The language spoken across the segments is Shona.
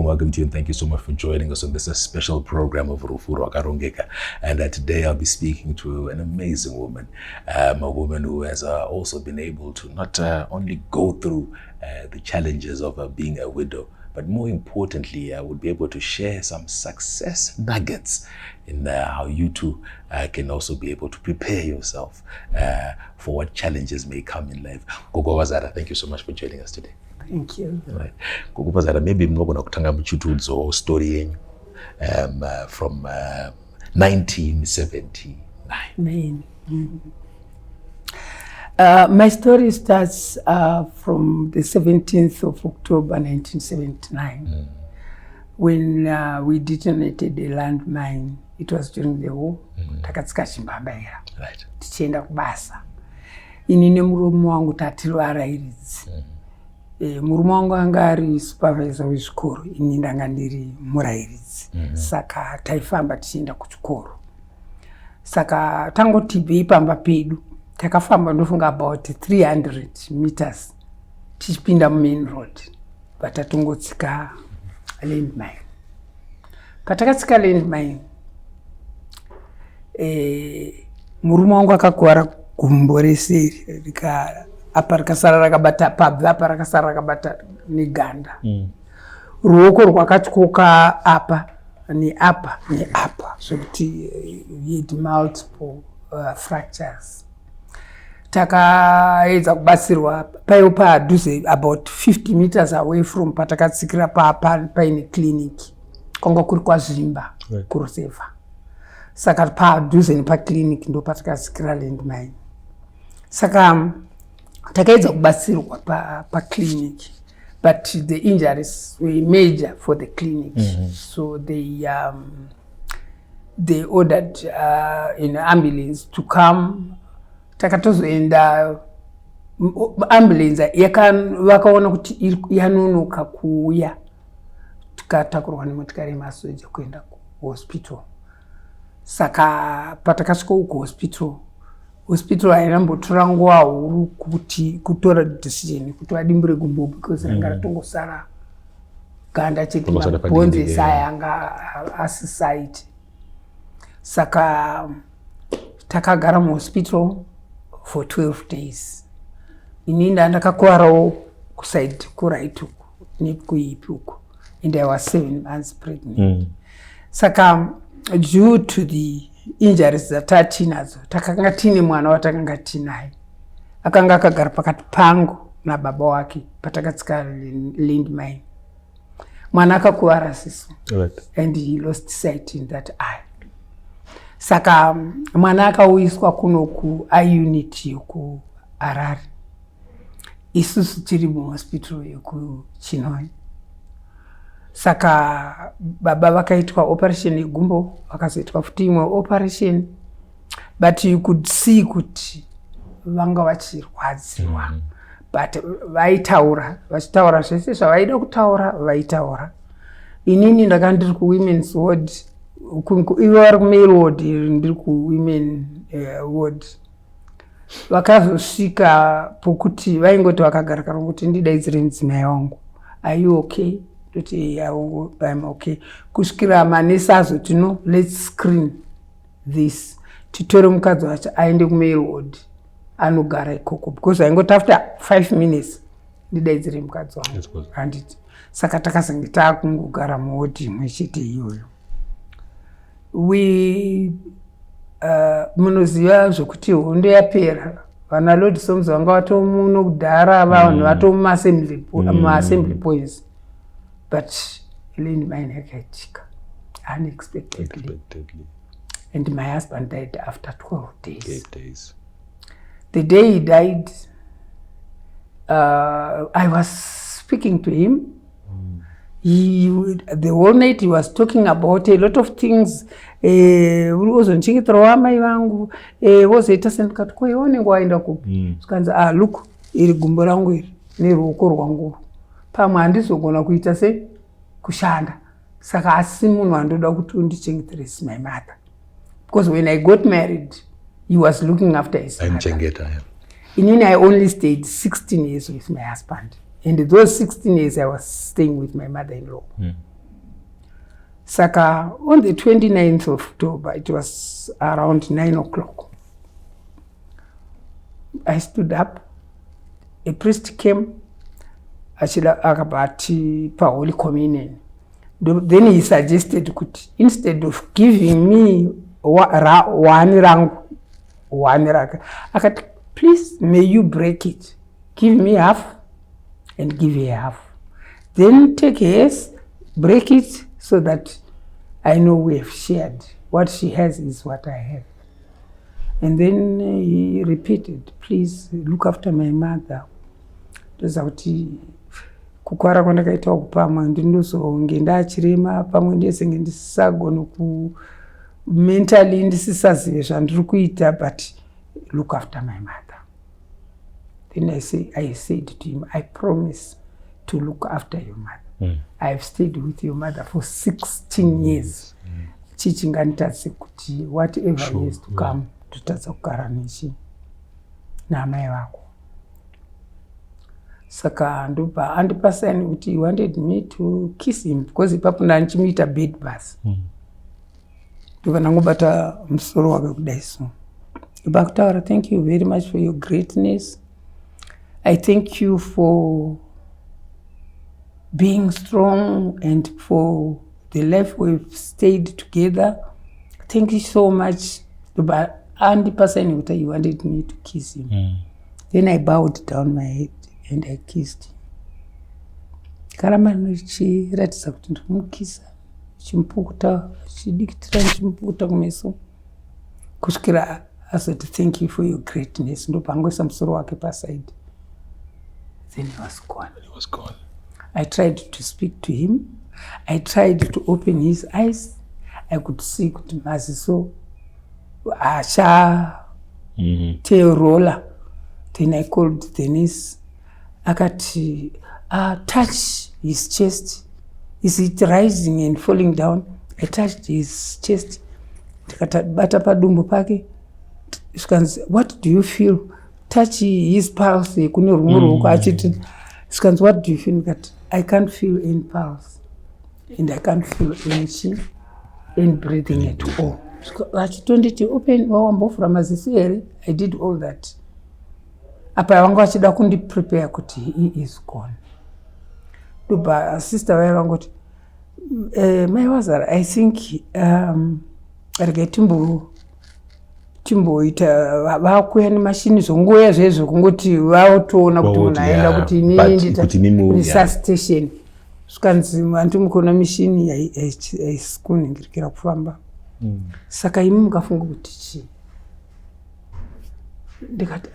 welcome to you, and thank you so much for joining us on this special program of Rufuro Karongeka. And today I'll be speaking to an amazing woman, a woman who has also been able to not only go through the challenges of being a widow, but more importantly, I would be able to share some success nuggets in how you too can also be able to prepare yourself for what challenges may come in life. Gogo Wazara, thank you so much for joining us today. Thank you. Right. Gogo Wazara, maybe mnogona kutanga mchutudzo story yenyu from 1979. My story starts from the 17th of October 1979, when we detonated a landmine. It was during the war. Takatsika chimbambaira. Right. Tichienda kubasa. Inini murume wangu tatilwa arairidzi. Murume wangu anga ari supervisor wechikoro, ini ndanga ndiri murairidzi. Saka taifamba tichienda kuchikoro. Saka tangoti bei pamba pedu. Takafamba ndofunga about 300 meters tichipinda main road, patatongotsika landmine. Patakatsika landmine, murume wangu akakuwara gumbo reseri, apa rakasara rakabata pabva, apa rakasara rakabata neganda. Ruoko rwakatyoka apa neapa neapa, zvokuti we had multiple fractures. Takaedza kubatsirwa paiwo padhuze about 50 meters away from patakatsikira paine clinic, kwanga kuri kwazvimba kurusevha. Saka padhuze nepaclinic ndo patakatsikira landmine. Saka takaedza kubatsirwa paclinic, but the injuries were major for the clinic. So they ordered an ambulance to come. Takatozoenda ambulance vakaona kuti yanonoka kuuya, tikatakurwa nemotikari yemasoja kuenda kuhospital. Saka patakasvika hospital ainambotora nguva huru kuti kutora decision kuti vadimbure gumbo, because ranga ratongosara ganda chete mabhonzi esaya anga asisite. Saka takagara muhospital for 12 days. Ininda ndakakuwarawo kuside kuright uku nekuipi uku, and I was 7 months pregnant. Saka due to the injuries that takanga tine mwana watakanga tinaye, akanga akagara pakati pangu na baba wake patakatsika landmine. Mwana akakuwara siso, and he lost sight in that eye. Saka mwana akauyiswa kuno ku unit yoku Harare, isusu tiri muhospital yoku Chinhoyi. Saka baba vakaitwa operation yegumbo, vakazoitwa futi imwe operation, but you could see kuti vanga vachirwadziwa. But vachitaura zvese zvavaida kutaura vaitaura. Inini ndakandiri ku women's ward, ivo vari kumale ward, ndiri ku-women ward. Vakazosvika pokuti vaingoti vakagara karongoti ndidaidzire mudzimai wangu, are you okay? Ndoti I'm okay. Kusvikira manesi azoti no, let's screen this. Titore mukadzi wacho aende kumale ward anogara ikoko, because vaingoti after 5 minutes ndidaidzire mukadzi wangu handiti. Saka takazenge taakungogara muward imwe chete iyoyo. Munoziva zvokuti hondo yapera, vana Lord Soms vanga vatomuno kudhara, vanhu vatomumassembly points, but landmine yakaitika unexpectedly. And my husband died after 12 days. 8 days. The day he died, I was speaking to him. The whole night he was talking about a lot of things. Uzonchengeta mai vangu, wozoita sendikati koione waenda kupi. Sikanzi look, iri gumbo rangu iri neruoko rwangu. Pamwe handizogona kuita se kushanda. Saka asi munhu andoda kuti undichengetere my mother. Because when I got married, he was looking after his mother. Inini I only stayed 16 years with my husband. And those 16 years I was staying with my mother-in-law. Saka, on the 29th of October, it was around 9 o'clock. I stood up. A priest came, akabati pa Holy Communion. Then he suggested, instead of giving me one rangu, please, may you break it. Give me half and give her half. Then take hers, break it so that I know we have shared. What she has is what I have. And then he repeated, please look after my mother. Ndoza kuti kukwara kwandakaita pamwe ndinozonge ndachirema pamwe ndesenge ndisisagona mentally ndisisazive zvandiri kuita, but look after my mother. Then I said to him, I promise to look after your mother. I've stayed with your mother for 16 years. Chichingantatse kuti whatever is to come, tutadza kugara nechi namai vako. Saka ndopa andipasani kuti he wanted me to kiss him because ipapo ndandichimuita bed bus. Ndopa ndangobata musoro wake kudai so. Ndopa kutaura, thank you very much for your greatness. I thank you for being strong and for the life we've stayed together. Thank you so much. But and person who you wanted me to kiss him. Then I bowed down my head and I kissed him. Karama nichiratidza kuti ndimukisa, chimpukuta, chidikitira chimpukuta kumeso. Kusvikira asati thank you for your greatness. Ndopangoisa musoro wake paside. Then he was gone. He was gone. I tried to speak to him. I tried to open his eyes. I could see kuti maziso asha terola. Then I called the nurse. Akati touch his chest. Is it rising and falling down? I touched his chest. Bata padumbu pake. What do you feel? Touch his pulse. What do you feel? That I can't feel any pulse. And I can't feel any breathing at all. I told it to open from I did all that. Apa wangu wachida kundi prepare kuti he is gone. Duba sister wangu kuti my wazara, I think timbo ita vakuya nemashini zongoya zvezvo kungoti vaotoona kuti munhu aenda kuti inini resuscitation. Svikanzi vantu mukona mishini haisi kunhingirikira kufamba. Saka imi mukafunga kuti chii? Ndikati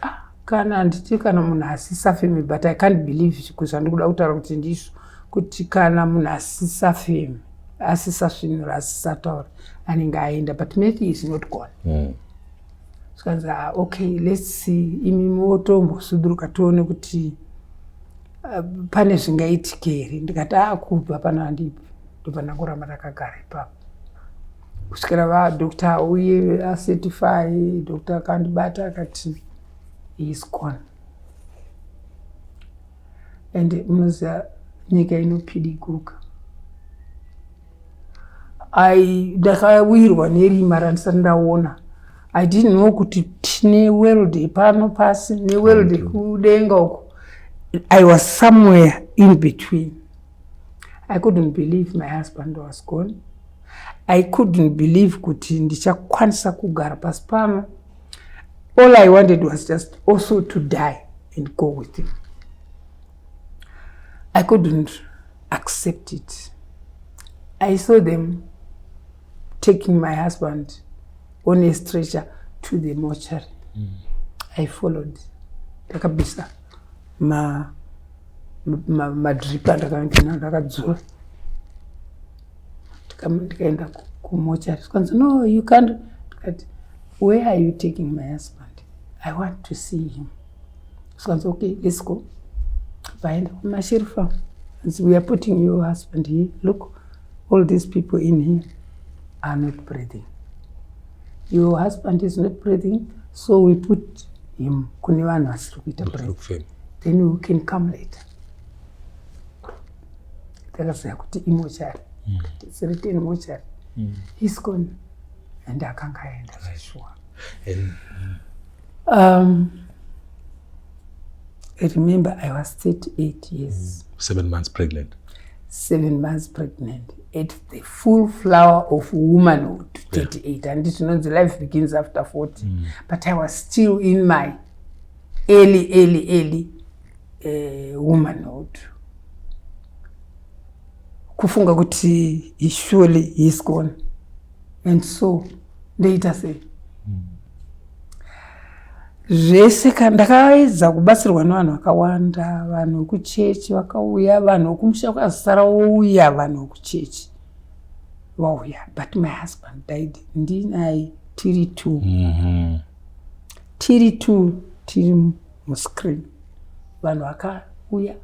kana handiti kana munhu asisafemi, but I can't believe zvandikuda kutaura kuti ndizvo, kuti kana munhu asisafemi, asisasvinura, asisataura, anenge aenda, but maybe is not gone. Svikanzi okay, let's see, imi motombosuduruka tione kuti pane zvingaitike here. Ndikati kubva pano handipo. Ndobva ndangoramba ndakagara ipapo kusvikira vadokta auye acertify. Dokta akandibata akati he is gone. And munoziva nyika inopidiguka. Ndakawirwa nerima randisati ndaona. I didn't know kuti tine world pano pasi ne world kudenga uko. I was somewhere in between. I couldn't believe my husband was gone. I couldn't believe kuti ndichakwanisa kugara pasi pano. All I wanted was just also to die and go with him. I couldn't accept it. I saw them taking my husband on a stretcher to the mortuary. I followed. Takabisa. Madripa ndakadzura. Ndikaenda kumochari. No, you can't. Where are you taking my husband? I want to see him. Okay, let's go. Find my sheriff. We are putting your husband here. Look, all these people in here are not breathing. Your husband is not breathing, so we put him. Then we can come later. Takasaya kuti imochari. It's written mortuary. He's gone. And akanga aenda sure. I remember I was 38 years. 7 months pregnant. 7 months pregnant. At the full flower of womanhood, 38. And it knows life begins after 40. But I was still in my early womanhood. Kufunga kuti surely he's gone. And so, later say, zvese ndakaedza kubatsirwa nevanhu vakawanda, vanhu vekuchechi vakauya, vanhu vekumusha kwazara vouya, vanhu vekuchechi vauya. But my husband died. Ndinaye tiri 2. Tiri 2 tiri muscreen. Vanhu vakauya,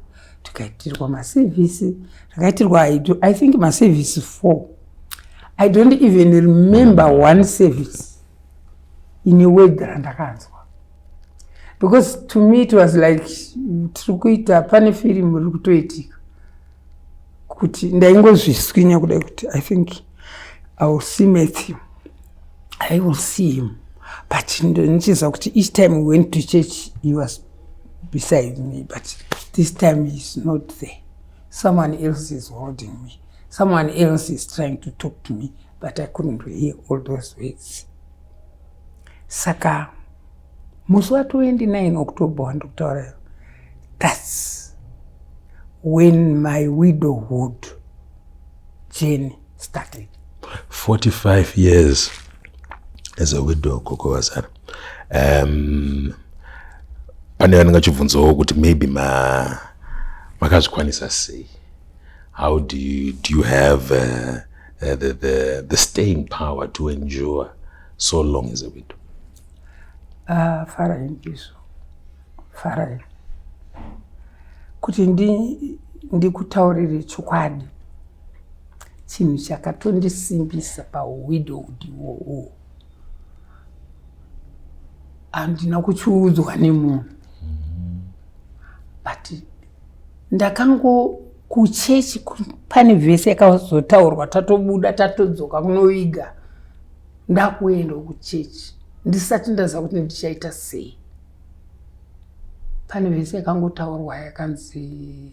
tukaitirwa maservice, takaitirwa I think maservice 4. I don't even remember one service in a way that ndakanzwa. Because to me it was like tikuita pane film iri kutoitika kuti ndaingozviswinya kudai kuti I think I will see Matthew, I will see him, but ndonichiza kuti each time we went to church he was beside me, but this time he's not there. Someone else is holding me, someone else is trying to talk to me, but I couldn't hear all those words. Saka musi wa 29 October wandikutaura, that's when my widowhood journey started. 45 years as a widow, Koko Wazara. Pane vanongachibvunzawo kuti maybe makazvikwanisa sei. How do you have the staying power to endure so long as a widow? Farahi mbizo. Farahi. Kuti ndikutaurire chokwadi. Chinhu chakatondisimbisa pawidowhood iwowo. Handina kuchiudzwa nemunhu. But ndakango kuchechi pane vhesi yakazotaurwa, tatobuda tatodzoka kunoviga. Ndakuenda kuchechi. Ndisati ndaziva kuti ndichaita sei. Pane vhesi yakangotaurwa yakanzi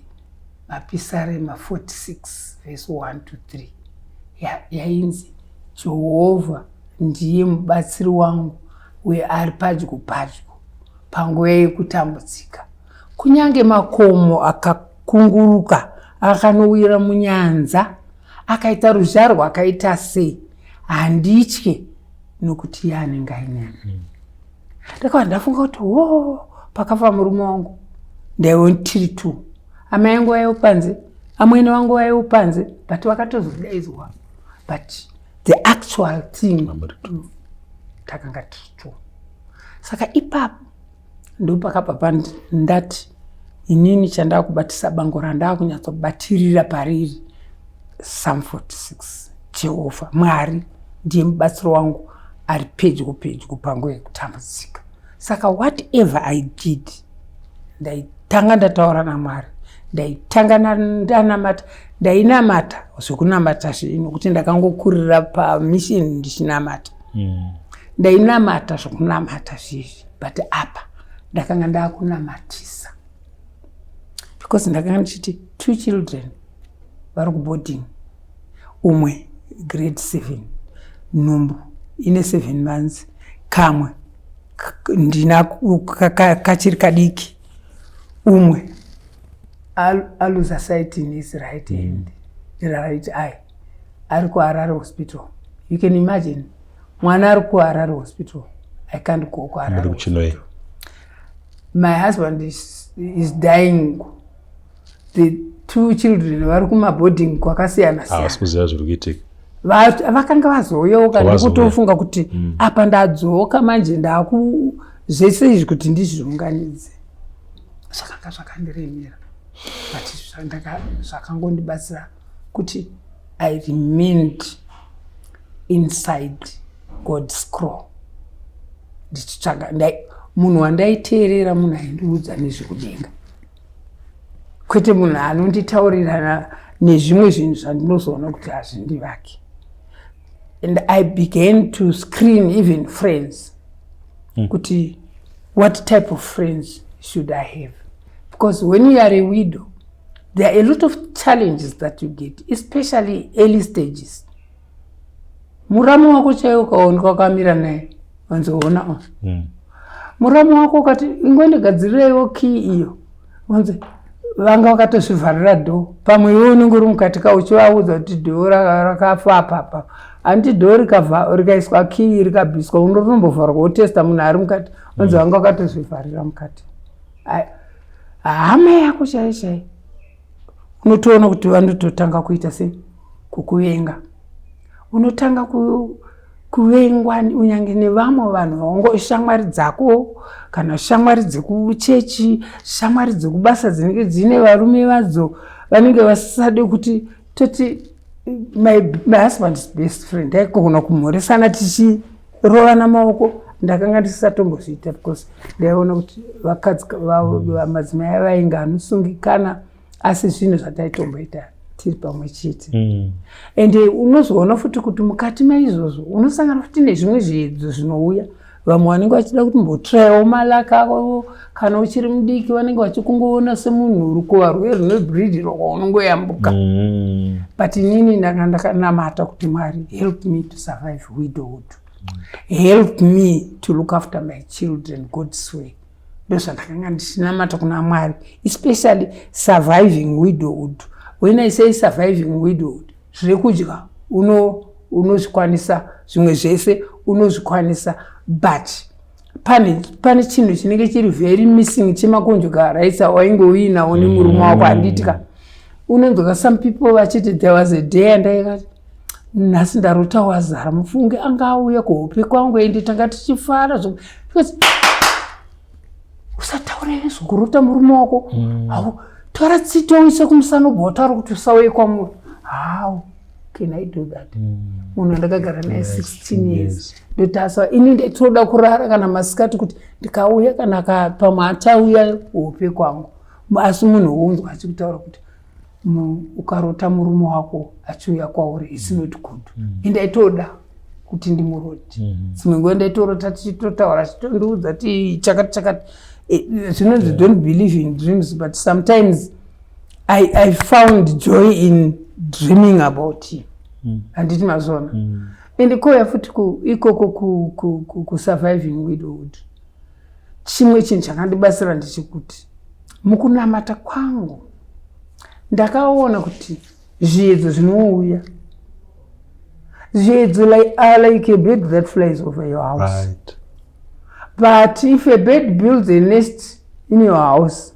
Mapisarema 46 verse 1 to 3. Yainzi Jehovha ndiye mubatsiri wangu ari padyo panguva yekutambudzika. Kunyange makomo akakunguruka akanowira munyanza, akaita ruzharwa akaita sei, handitye nokuti anenge aineni. Ndakava ndafunga kuti pakafa murume wangu ndaiwe tiri 2. Amai yangu vaiva panze, amwene wangu vaiva panze, but vakatozodaidzwa. But the actual thing takanga tiri 2. Saka ipapo ndopakabva ndati inini chandakubatisa bango randakunyatsobatirira pariri Psalm 46. Jehovha Mwari ndiye mubatsiro wangu ari pedyo panguva yekutambudzika. Saka whatever I did, ndaitanga ndataura naMwari, ndaitanga ndanamata, ndainamata zvekunamata zvino kuti ndakangokurira pamission ndichinamata. Ndainamata zvekunamata zvizvi, but apa ndakanga ndakunamatisa. Because ndakanga ndichiti 2 children vari kuboarding, umwe grade 7, nhumbu ine 7 months, kamwe ndina kachiri kadiki, umwe aluza sight in his right hand, right eye, ari kuHarare hospital. You can imagine, mwana ari kuHarare hospital, I can't go kuHarare hospital. My husband is dying. The 2 children vari kumaboarding kwakasiyana siyana. Vakanga vazoyeuka ndikutofunga kuti apa ndadzoka manje zvese izvi kuti ndizviunganidze. Zvakanga zvakandiremera. But zvakangondibatsira kuti I remained inside God's scroll. Ndichitsvaga munhu wandaiteerera, munhu aindiudza nezvekudenga. Kwete munhu anonditaurira nezvimwe zvinhu zvandinozoona kuti hazvindivaki. And I began to screen even friends. Kuti what type of friends should I have? Because when you are a widow, there are a lot of challenges that you get, especially early stages. Muramu wako chaiwo ukaoneka wakamira naye wanzoona muramu wako ukati ingwendigadzirirewo key iyo wanze vanga vakatozvivharira dho pamwe iwe unenge uri mukati ka uchivaudza kuti dho rakafa apa handi dho rikaiswa key rikabviswa unotombovharwa wotesta munhu ari mukati wanze vanga vakatozvivharira mukati. Hama yako chai unotoona kuti vanototanga kuita sei kukuvenga, unotanga kuvengwa unyange nevamwe vanhu vaongo shamwari dzako kana shamwari dzekuchechi, shamwari dzekubasa dzinenge dzine varume vadzo vanenge vasisade kuti toti my husband's best friend aikogona kumhoresana tichirovana maoko. Ndakanga ndisatombozviita because ndaiona kuti vakadzi madzimai vainge anosungikana asi zvinhu zvataitomboita tiri pamwe chete. And unozoona futi kuti mukati maizvozvo unosangana futi nezvimwe zvedzo zvinouya. Vamwe vanenge vachida kuti mbotrayawo malaka avo kana uchiri mudiki vanenge vachikungoona semunhu uri kuva rwebreed rwaunongoyambuka. But inini ndanga ndakanamata kuti Mwari, help me to survive widowhood. Help me to look after my children God's way. Ndozvandakanga ndichinamata kuna Mwari, especially surviving widowhood. When I say surviving widowhood, zviri kudya unozvikwanisa, zvimwe zvese unozvikwanisa, but pane chinhu chinenge chiri very missing chemakonjuga raisa wainge uinawo nemurume wako. Handitika unonzwa some people vachiti there was a day andaikati nhasi ndarota wazara mufunge anga auya kuhope kwangu ende tanga tichifara because usataure nezvekurota murume wako. Tora tsito uise kumusana bhota rokuti usauye kwamuri. How can I do that? Munhu ndakagara naye 16 years. Ndotasa ini nditoda kurara kana masikati kuti ndikauya kana pamwe achauya hope kwangu. Asi munhu unzwa achikutaura kuti ukarota murume wako achiuya kwauri it's not good. Ndaitoda kuti ndimuroti. Dzimwe nguva ndaitorota tichitotaura chitondiudza ti chakati. Sometimes don't believe in dreams, but sometimes I found joy in dreaming about him. And it was on. And the koya futi ku surviving widowhood. Chimwe chinhu chakandibasira ndechikuti mukunamata kwangu ndakaona kuti zvedzo zvinouya. Zvedzo are like a bird that flies over your house. Right. But if a bird builds a nest in your house,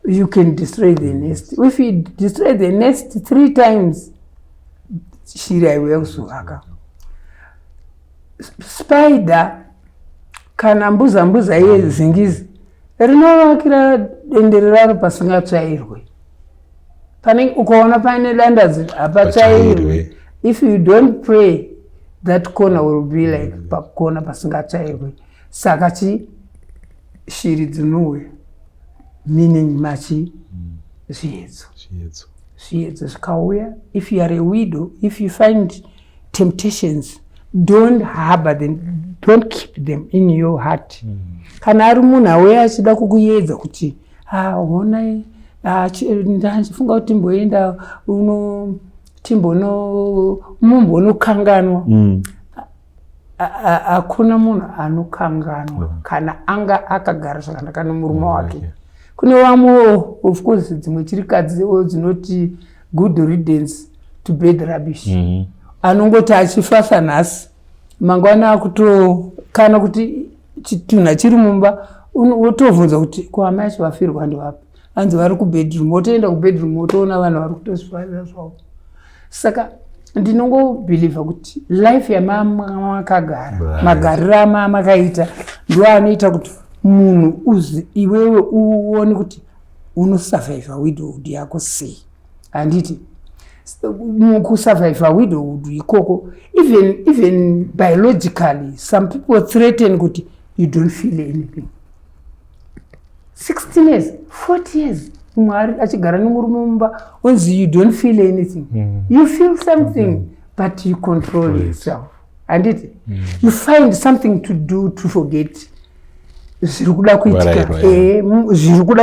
you can destroy the nest. If you destroy the nest 3 times, shiri will kuzovaka. Spider kana mbuza yezingizi rinovakira dendere raro pasingatsvairwe. Pane ukaona pane danda hapatsvairwe. If you don't pray, that corner will be like corner pasingatsvairwe. Saka shiri dzinouya, meaning machi zviyedzo zvikauya. If you are a widow, if you find temptations, don't harbor them, don't keep them in your heart. Kana ari munhu auya achida kukuedza kuti honai ndachifunga kuti timboenda mumbonokanganwa. Hakuna munhu anokanganwa kana anga akagara zvakanaka nemurume wake. Kune vamwe of course dzimwe chirikadzi dzinoti good riddance to bad rubbish. Anongoti achifasa nhasi mangwana akutokana kuti chitunha chiri mumba wotovhunza kuti kuhama yacho vafirwa ndivapi. Anzi vari kubedroom, wotoenda kubedroom wotoona vanhu vari kutozvifarira zvavo. Saka ndinongobhilivha kuti life yamakagara, magariro amakaita ndo anoita kuti munhu iwewe uone kuti unosurvive widowhood yako sei. Handiti mukusurvive widowhood ikoko, even biologically some people threaten kuti you don't feel anything. 16 years, 40 years, Mwari achigara nemurume mumba unzi you don't feel anything. You feel something but you control yourself. And you find something to do to forget. Zvirikuda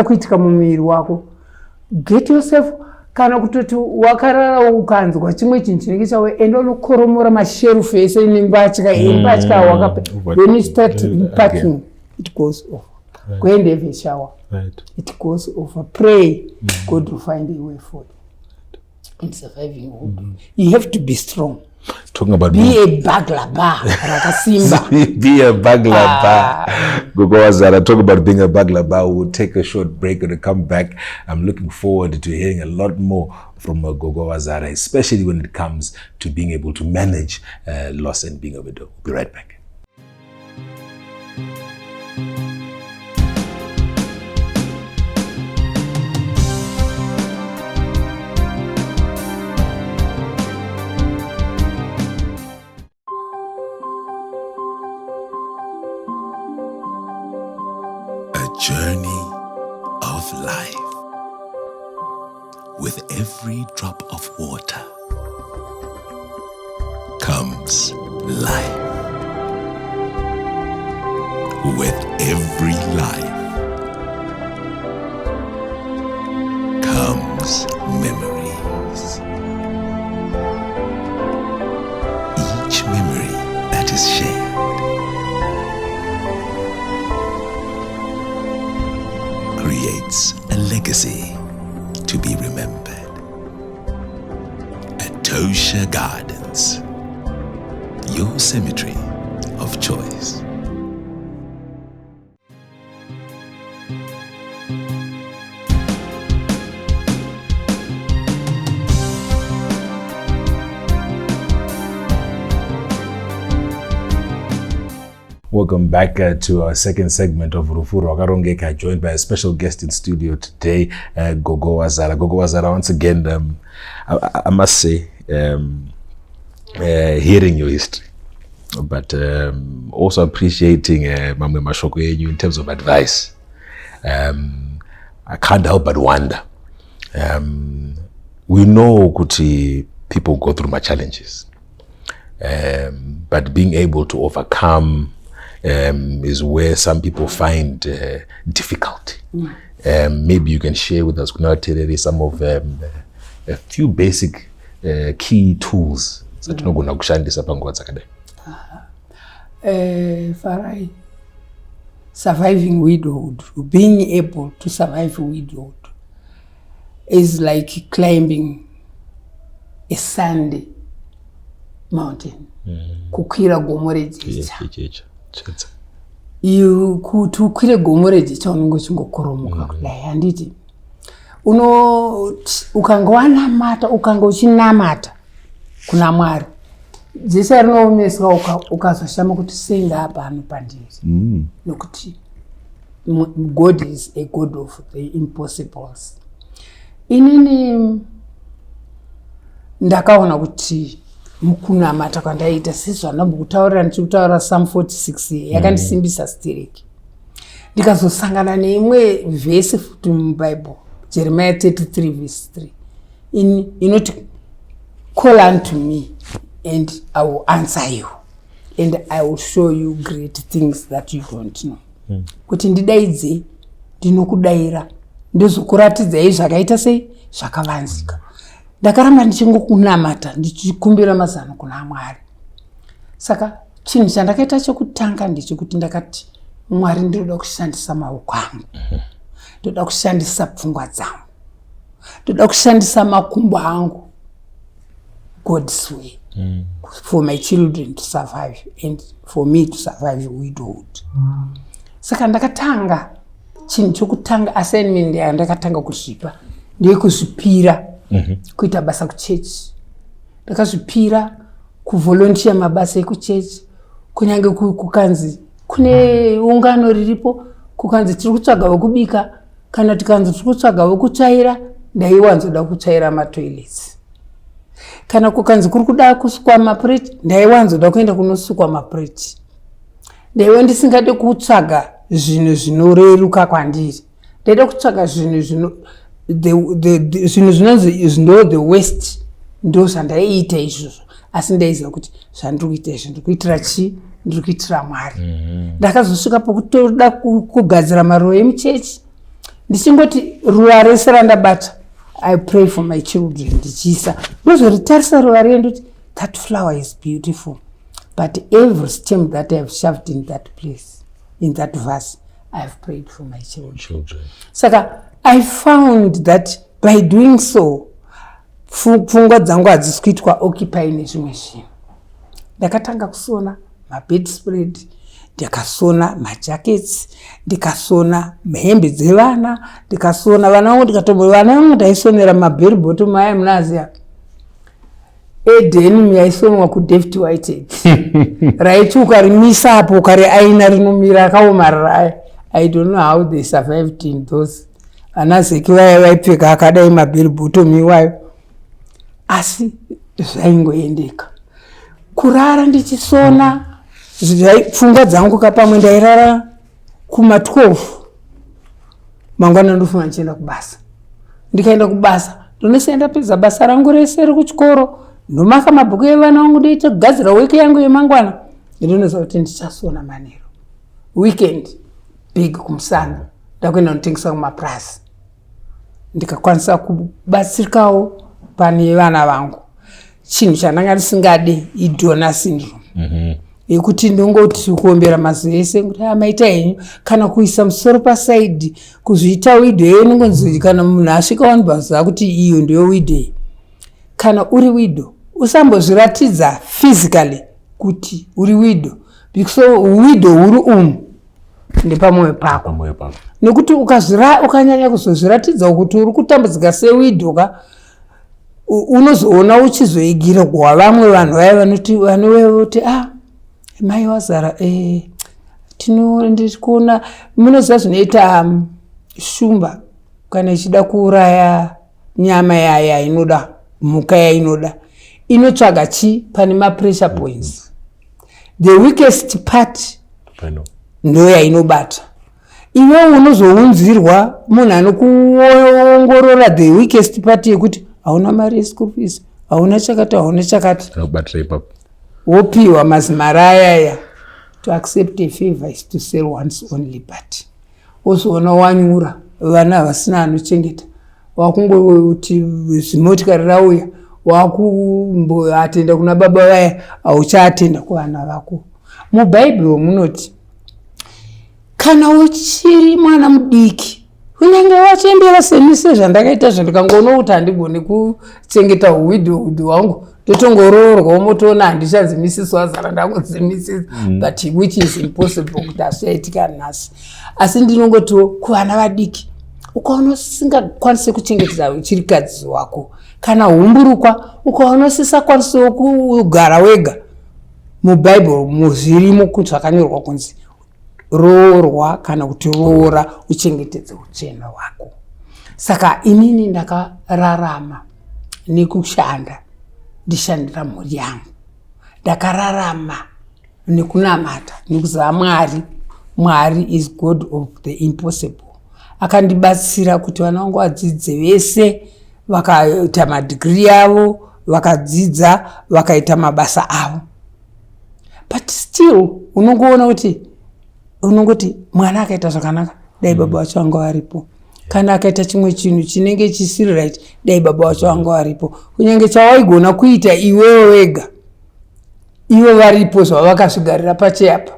kuitika mumwiri wako. Get yourself kana kutoti wakarara ukanzwa chimwe chinhu chinenge chawe enda unokoromora masherufu ese nembatya wakapa. When you start packing, it goes off. Go and have a shower. It goes over. Pray. God will find a way for you. In surviving, you have to be strong. Talking about be a baglaba, rakasimba. Be a baglaba. Gogo Wazara, talk about being a baglaba. We'll take a short break and come back. I'm looking forward to hearing a lot more from Gogo Wazara, especially when it comes to being able to manage loss and being a widow. We'll be right back. Journey of life. With every drop of water comes life. With every life comes memories. Each memory that is shared creates a legacy to be remembered. Atosha Gardens, your cemetery of choice. Welcome back to our second segment of Rufuru Wakarongeka, joined by a special guest in studio today, Gogo Wazara. Gogo Wazara, once again, I must say, hearing your history, but also appreciating Mamwe Mashoko you in terms of advice. I can't help but wonder. We know Kuti people go through much challenges, but being able to overcome is where some people find difficulty. Maybe you can share with us some of a few basic key tools that tinogona kushandisa panguva dzakadai. Farai, surviving widowhood, being able to survive widowhood is like climbing a sandy mountain. Kukwira gomo rejecha. Kuti ukwire gomo rejecha unenge uchingokoromoka kudai. Handiti ukanga wanamata, ukanga uchinamata kuna Mwari, jecha rinoomeswa ukazoshama kuti senga hapa anopandiri. Nokuti God is a God of the impossibles. Inini ndakaona kuti mukunamata kwandaita sezvanambokutaurira ndichikutaura Psalm 46 yakandisimbisa stireki. Ndikazosangana neimwe vhesi futi muBible, Jeremiah 33 verse 3, inoti call unto me and I will answer you and I will show you great things that you don't know. Kuti ndidaidze ndinokudaira, ndozokuratidzai zvakaita sei zvakavanzika. Ndakaramba ndichingokunamata ndichikumbira mazano kuna Mwari. Saka chinhu chandakaita chekutanga ndechekuti ndakati Mwari ndoda kushandisa maoko angu, ndoda kushandisa pfungwa dzangu, ndoda kushandisa makumbo angu, God's way, for my children to survive and for me to survive widowhood. Saka ndakatanga chinhu chokutanga, assignment yandakatanga kuzvipa ndeyekuzvipira kuita basa kuchechi. Ndakazvipira kuvolunteer mabasa ekuchechi. Kunyange kukanzi kune ungano riripo, kukanzi tiri kutsvaga wekubika kana tikanzi tiri kutsvaga wekutsvaira, ndaiwanzoda kutsvaira matoilets. Kana kukanzi kuri kuda kusukwa mapureti, ndaiwanzoda kuenda kunosukwa mapureti. Ndaiwa ndisingade kutsvaga zvinhu zvinoreruka kwandiri. Ndaida kutsvaga zvinhu zvinhu zvinonzi ndo the west ndo zvandaiita izvozvo, asi ndaiziva kuti zvandiri kuita izvo ndiri kuitira chi, ndiri kuitira Mwari. Ndakazosvika pokutoda kugadzira maruva emuchechi, ndichingoti ruva rese randabata I pray for my children ndichiisa ndozoritarisa ruva riye ndoti that flower is beautiful, but every stem that I have shoved in that place, in that verse, I have prayed for my children. Saka I found that by doing so, pfungwa dzangu hadzisi kuitwa occupy nezvimwe zvinhu. Ndakatanga kusona mabedspread, ndikasona majackets, ndikasona hembe dzevana, ndikasona vana vangu ndaisonera mabell bottom aya munaziya edenim yaisonwa kuDavid Whitehead raiti ukarimisa apo ukariaina rinomira akaomarara. I don't know how they survived in those. Anazeki vaya vaipfeka akadai mabell bottom iwayo, asi zvaingoendeka. Kurara ndichisona pfungwa dzangu kapamwe ndairara kuma12 mangwana ndofuna ndichienda kubasa. Ndikaenda kubasa ndonese ndapedza basa rangu rese rekuchikoro, ndomaka mabhuku evana vangu ndoita kugadzira wiki yangu yemangwana, ndinoziva kuti ndichasona manheru. Weekend big kumusana ndakuenda kutengesa kumaprasi, ndikakwanisa kubatsirikawo pane vana vangu. Chinhu chandanga ndisingade idonor syndrome, yekuti ndongoti kuombera mazuva ese kuti maita henyu kana kuisa musoro pasaidi kuzviita widow nongonzi kana munhu asvika wanbaziva kuti iyo ndiyo widow. Kana uri widow usambozviratidza physically kuti uri widow, because widow uri ndepamwoyo pako. Nekuti ukanyanya kuzozviratidza kuti uri kutambudzika sewidow unozoona uchizoigira kwa vamwe vanhu vaya vanoti vanoti mai wazara ndikuona munoziva zvinoita shumba kana ichida kuuraya nyama yaya inoda mhuka yainoda inotsvaga chi pane mapressure points. The weakest part ndo yainobata. Iwe unozounzirwa munhu anokuongorora the weakest part yekuti hauna mari yeschool fees, hauna chakati, wopiwa mazimara ayaya. To accept a favor is to sell one's own liberty. Ozoona wanyura vana vasina anochengeta, wakungoti zimotikari rauya wakuatenda kuna baba vaya, hauchaatenda kuvana vako. MuBhayibheri munoti kana uchiri mwana mudiki unenge wachembera semise zvandakaita zvandikangoona kuti handigoni kuchengeta widowhood wangu, ndotongoroorwa womotoona handichanzi Mrs. Wazara ndangonzi Mrs. but which is impossible kuti asiyaitika nhasi. Asi ndinongotiwo kuvana vadiki ukaona usingakwanisi kuchengetedza chirikadzi wako, kana humburukwa ukaona usisakwanisiwo kugara wega, muBhayibheri muzvirimo kuti zvakanyorwa kunzi roorwa kana kuti roora uchengetedze utsvene hwako. Saka inini ndakararama nekushanda ndishandira mhuri yangu, ndakararama nekunamata nekuziva Mwari is God of the impossible. Akandibatsira kuti vana vangu vadzidze vese, vakaita madegree avo, vakadzidza, vakaita mabasa avo. But still unongoti mwana akaita zvakanaka dai baba vacho vanga varipo, kana akaita chimwe chinhu chinenge chisiri right dai baba vacho vanga varipo. Kunyange chawaigona kuita iwewe wega, iwe varipo zvavakazvigarira pacheapa,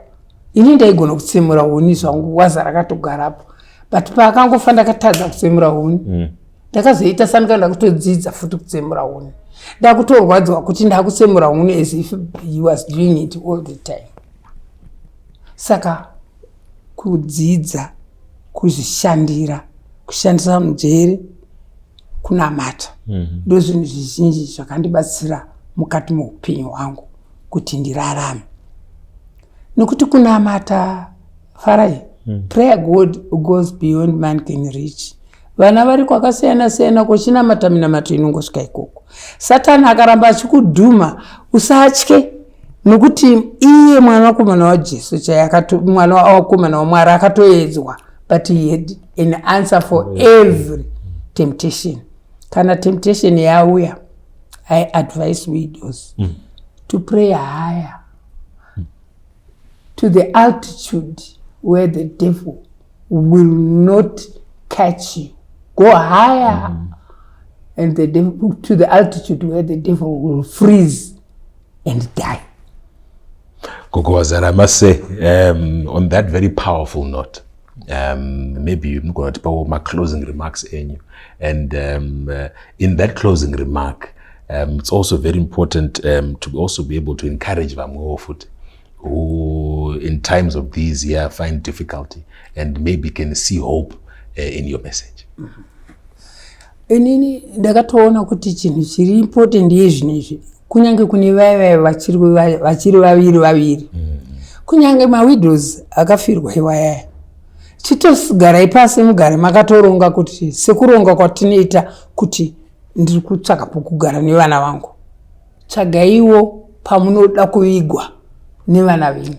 ini ndaigona kutsemura huni zvangu Wazara akatogarapo, but paakangofa ndakatadza kutsemura huni ndakazoita sandikaenda kutodzidza futi kutsemura huni, ndakutorwadziwa kuti ndakutsemura huni as if he was doing it all the time. Saka kudzidza, kuzvishandira, kushandisa mujeri, kunamata ndo zvinhu zvizhinji zvakandibatsira mukati muupenyu hwangu kuti ndirarame. Nekuti kunamata Farai, prayer God goes beyond man can reach. Vana vari kwakasiyana siyana kuchinamata minamato inongosvika ikoko. Satani akaramba achikudhuma usatye, nokuti iye mwanakomana waJesu mwana wakomana waMwari akatoedzwa, but he had an answer for every temptation. Kana temptation yauya, I advise widows to pray higher to the altitude where the devil will not catch you. Go higher and the devil, to the altitude where the devil will freeze and die. Gogo Wazara, I must say, on that very powerful note, maybe you're going to put my closing remarks in you. And in that closing remark, it's also very important to also be able to encourage Widowhood, who in times of these find difficulty and maybe can see hope in your message. Inini ndakatoona kuti chinhu chiri important yezvinezvi kunyange kune vaya vachiri vaviri kunyange mawidows akafirwa iwaya chitogarai pasi mugare makatoronga kuti sekuronga kwatinoita kuti ndiri kutsvaka pokugara nevana vangu, tsvagaiwo pamunoda kuvigwa nevana venyu,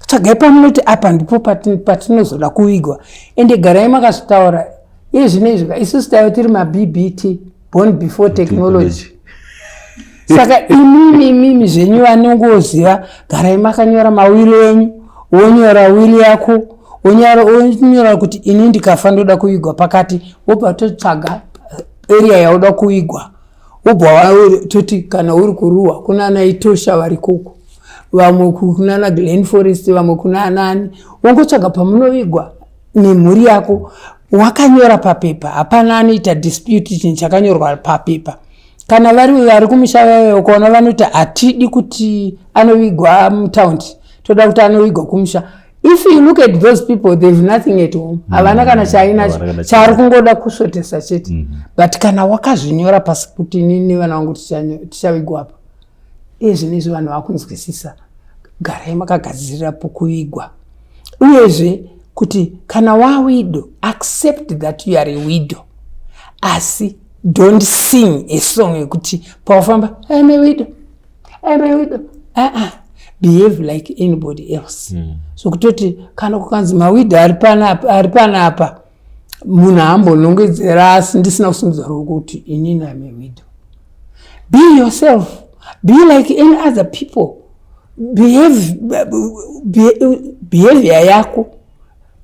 tsvagai pamunoti apa ndipo patinozoda kuvigwa, ende garai makazvitaura izvinezvi isusu taiva tiri maBBT, born before technology. Saka imimi zvenyu vanongoziva, garai makanyora mawili enyu, wonyora wili yako, wonyora kuti ini ndikafa ndoda kuvigwa pakati, wobva totsvaga area yauda kuvigwa, wobva toti kana uri kuruwa kunana Itosha vari koko, vamwe kunana Glen Forest, vamwe kuna nani, wongotsvaga pamunovigwa nemhuri yako, wakanyora papepa, hapana anoita dispute chinhu chakanyorwa papepa. Kana vari kumusha vayo ukaona vanoti hatidi kuti anovigwa mutaundi, toda kuti anovigwa kumusha. If you look at those people, they've nothing at home. Havana kana chainacho, chari kungoda kusvotesa chete. But kana wakazvinyora pasi kuti nini vana vangu tichavigwa apa, izvinezvi vanhu vakunzwisisa, garai makagadzirira pokuvigwa. Uyezve kuti kana wawidow, accept that you are a widow. Asi don't sing a song yekuti pawafamba I'm a widow, I'm a widow. Behave like anybody else. So kutoti kana kukanzi mawidow ari panapa, munhu ambonongedzera asi ndisina kusimudza ruoko kuti inini I'm a widow. Be yourself. Be like any other people. Behavior yako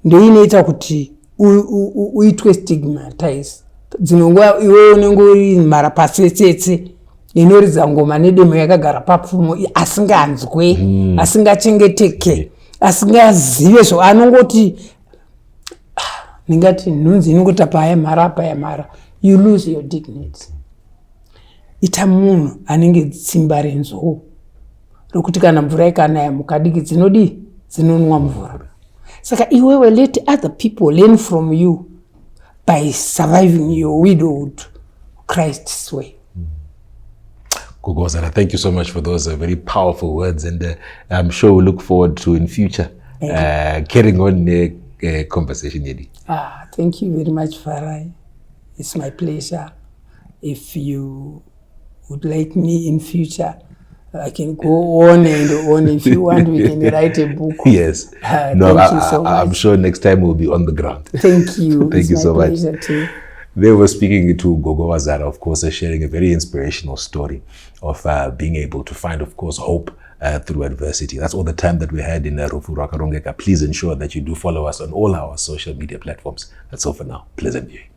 ndio inoita kuti uitwe stigmatize. Dzinongoa iwe unenge uri marapasetsetse inoridza ngoma nedemo yakagara papfumo asinganzwe, asingachengeteke, asingazive zvo, anongoti ningati nhunzi inongoti payamhara, you lose your dignity. Ita munhu anenge tsimba renzou rokuti kana mvura ikanaya mukadiki dzinonwa mvura. Saka iwewe let other people learn from you by surviving your widowhood Christ's way. Gogo Wazara, thank you so much for those very powerful words, and I'm sure we look forward to in future carrying on the conversation. Thank you very much, Farai. It's my pleasure. If you would like me in future, I can go on and on. If you want, we can write a book. Yes. Thank you so much. I'm sure next time we'll be on the ground. Thank you. Thank you so much. It's my pleasure too. They were speaking to Gogo Wazara, of course, sharing a very inspirational story of being able to find, of course, hope through adversity. That's all the time that we had in Rufuro Akarongeka. Please ensure that you do follow us on all our social media platforms. That's all for now. Pleasant viewing.